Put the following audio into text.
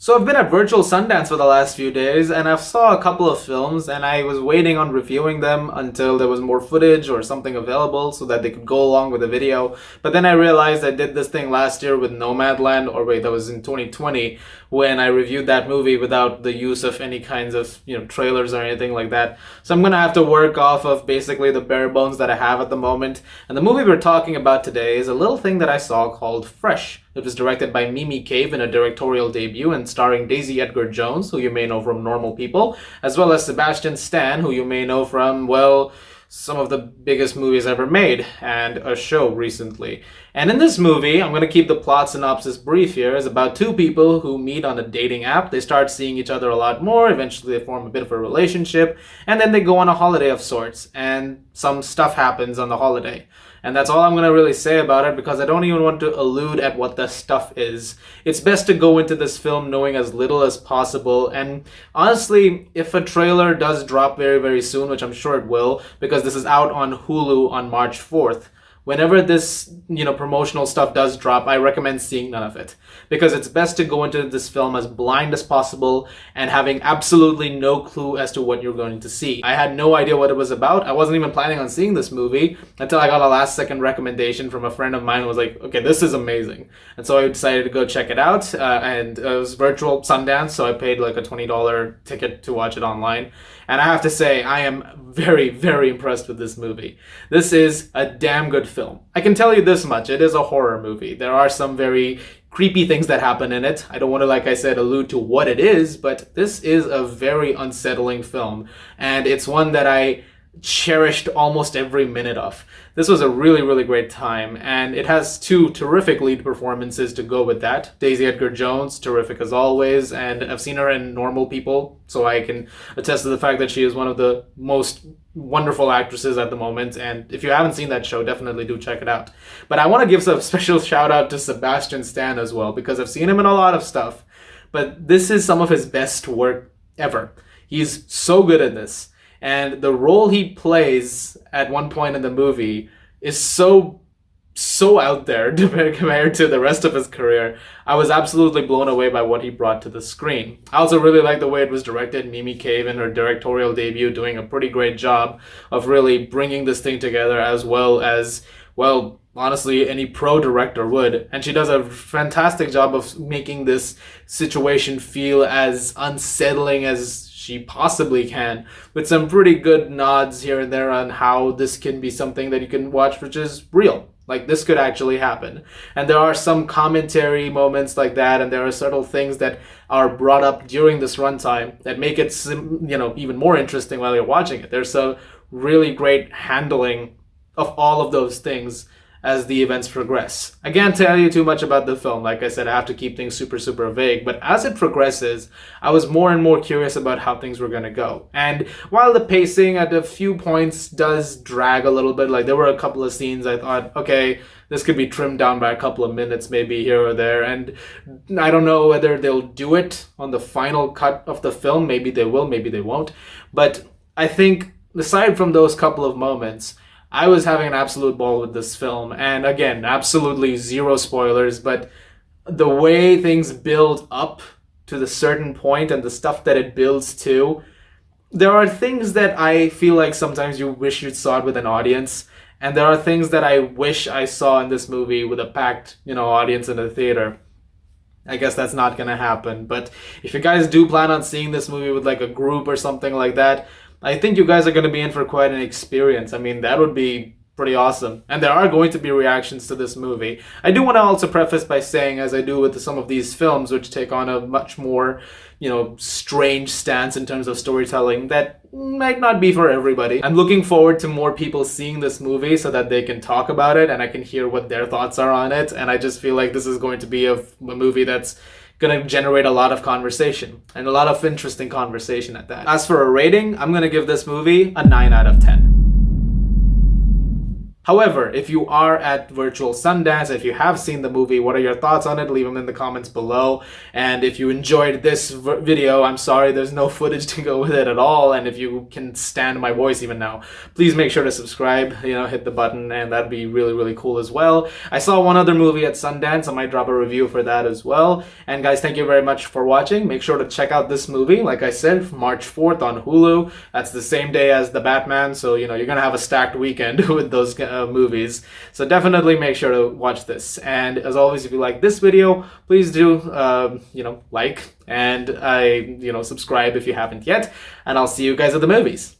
So I've been at virtual Sundance for the last few days and I've saw a couple of films and I was waiting on reviewing them until there was more footage or something available so that they could go along with the video. But then I realized I did this thing last year with Nomadland, or wait, that was in 2020 when I reviewed that movie without the use of any kinds of, trailers or anything like that. So I'm gonna have to work off of basically the bare bones that I have at the moment. And the movie we're talking about today is a little thing that I saw called Fresh. It was directed by Mimi Cave in a directorial debut and starring Daisy Edgar-Jones, who you may know from Normal People, as well as Sebastian Stan, who you may know from, well, some of the biggest movies ever made, and a show recently. And in this movie, I'm going to keep the plot synopsis brief here, is about two people who meet on a dating app. They start seeing each other a lot more, eventually they form a bit of a relationship, and then they go on a holiday of sorts, and some stuff happens on the holiday. And that's all I'm going to really say about it because I don't even want to allude at what the stuff is. It's best to go into this film knowing as little as possible. And honestly, if a trailer does drop very, very soon, which I'm sure it will, because this is out on Hulu on March 4th, whenever this, promotional stuff does drop, I recommend seeing none of it. Because it's best to go into this film as blind as possible and having absolutely no clue as to what you're going to see. I had no idea what it was about. I wasn't even planning on seeing this movie until I got a last second recommendation from a friend of mine who was like, okay, this is amazing. And so I decided to go check it out. And it was virtual Sundance, so I paid like a $20 ticket to watch it online. And I have to say, I am very, very impressed with this movie. This is a damn good film. I can tell you this much, it is a horror movie. There are some very creepy things that happen in it. I don't want to, like I said, allude to what it is, but this is a very unsettling film. And it's one that I cherished almost every minute of. This was a really, really great time, and it has two terrific lead performances to go with that. Daisy Edgar-Jones, terrific as always, and I've seen her in Normal People, so I can attest to the fact that she is one of the most wonderful actresses at the moment, and if you haven't seen that show, definitely do check it out. But I want to give a special shout out to Sebastian Stan as well, because I've seen him in a lot of stuff, but this is some of his best work ever. He's so good in this. And the role he plays at one point in the movie is so out there compared to the rest of his career. I was absolutely blown away by what he brought to the screen. I also really like the way it was directed. Mimi Cave in her directorial debut doing a pretty great job of really bringing this thing together as well as, well, honestly, any pro director would. And she does a fantastic job of making this situation feel as unsettling as she possibly can, with some pretty good nods here and there on how this can be something that you can watch which is real. Like, this could actually happen. And there are some commentary moments like that, and there are subtle things that are brought up during this runtime that make it, even more interesting while you're watching it. There's a really great handling of all of those things as the events progress. I can't tell you too much about the film. Like I said, I have to keep things super, super vague. But as it progresses, I was more and more curious about how things were going to go. And while the pacing at a few points does drag a little bit, like there were a couple of scenes I thought, okay, this could be trimmed down by a couple of minutes, maybe here or there. And I don't know whether they'll do it on the final cut of the film. Maybe they will, maybe they won't. But I think aside from those couple of moments, I was having an absolute ball with this film. And again, absolutely zero spoilers, but the way things build up to the certain point and the stuff that it builds to, there are things that I feel like sometimes you wish you saw it with an audience. And there are things that I wish I saw in this movie with a packed, audience in the theater. I guess that's not going to happen. But if you guys do plan on seeing this movie with like a group or something like that, I think you guys are going to be in for quite an experience. I mean, that would be pretty awesome. And there are going to be reactions to this movie. I do want to also preface by saying, as I do with some of these films, which take on a much more, strange stance in terms of storytelling, that might not be for everybody. I'm looking forward to more people seeing this movie so that they can talk about it and I can hear what their thoughts are on it. And I just feel like this is going to be a movie that's going to generate a lot of conversation and a lot of interesting conversation at that. As for a rating, I'm going to give this movie a 9 out of 10. However, if you are at virtual Sundance, if you have seen the movie, what are your thoughts on it? Leave them in the comments below. And if you enjoyed this video, I'm sorry there's no footage to go with it at all. And if you can stand my voice even now, please make sure to subscribe, hit the button, and that'd be really, really cool as well. I saw one other movie at Sundance. I might drop a review for that as well. And guys, thank you very much for watching. Make sure to check out this movie. Like I said, March 4th on Hulu. That's the same day as The Batman. So, you're going to have a stacked weekend with those movies. So definitely make sure to watch this. And as always, if you like this video, please do, like and subscribe if you haven't yet. And I'll see you guys at the movies.